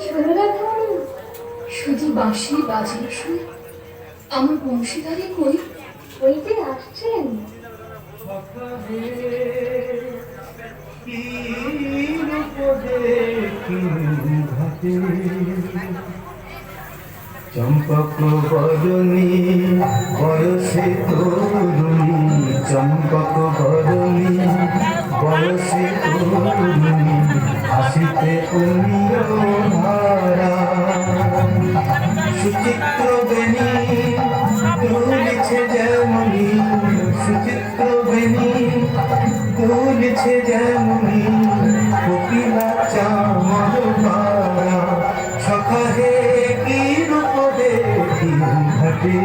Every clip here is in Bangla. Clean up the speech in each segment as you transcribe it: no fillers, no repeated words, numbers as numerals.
শোনো না তুমি, শুধু বাঁশি বাজে শুনে আমার বংশীধারী কই, ওই যে আসছেন। চম্পক বরণী বয়সে তরুণী, চম্পক বরণী বয়সে তরুণী, আসিতে অমিয় ধারা। সুচিত্র বেণী দুলিছে যেমনি, সুচিত্র বেণী দুলিছে যেমনি, কোকিলা চামর পারা। সখা হে কি রূপ দেখি ঘাটে,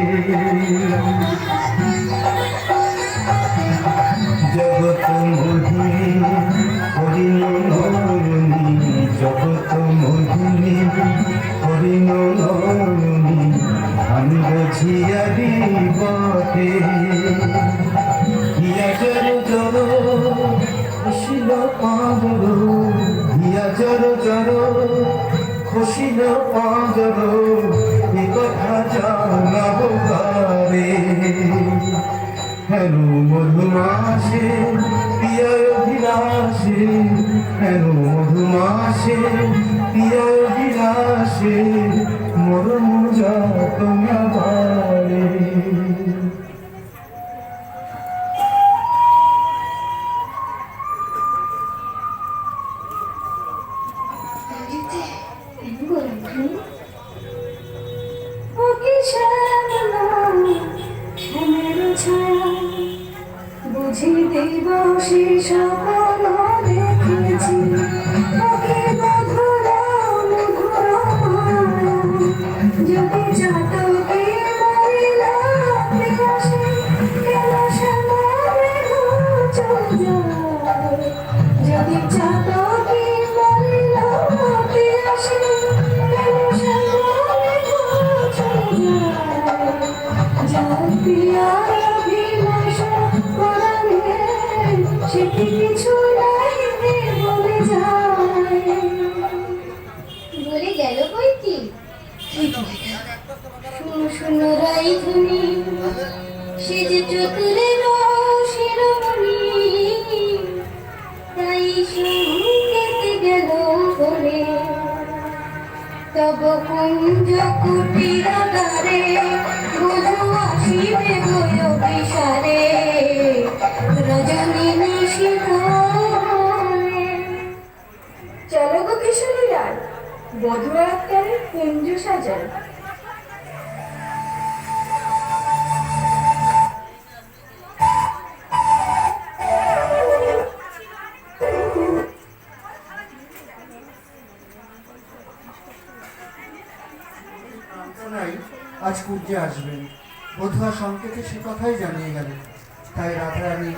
জগৎ মোহিনী হরিণ নয়নী, জগৎ মোহিনী হরিণ নয়নী, আমি বুঝিয়ারি বটে। হিয়া জর জর খুশিল পাঁজর, হিয়া জর জর খুশিল পাঁজর, এ কথা জানাব কারে। হেন মধুমাসে প্রিয় অভিলাষে, হেন মধুমাসে প্রিয় অভিলাষে, মরম যাতনা বাড়ে। বুঝি দিবসে সপন দেখেছি, ওকে মধুর মধুর মায়া, যদি চাতকে মরিলা আসে, কেন সময় চল যায়। যদি চাতকে মরিলা আসে, কেন সময় চল যায়। যার প্রিয়ার অভিলাষ পরাণে, সেটি কিছু নাই বলে যায়। বলে গেল বই কি শুনো শুনো রাই ধ্বনি, সে যে চতুরের শিরোমণি, তাই সংকেতে গেল বলে। তব কুঞ্জ কুটির দ্বারে বধূ আসিবে গয় বিসারে, রজনী নিশিথরে। চলো গো কিশোরী রায়, বধূ আক্তারে কুঞ্জ সাজায়। আজ পূজ্যে আসবেন, বধূয়া সংকেতে সে কথাই জানিয়ে গেল। তাই রাধারানী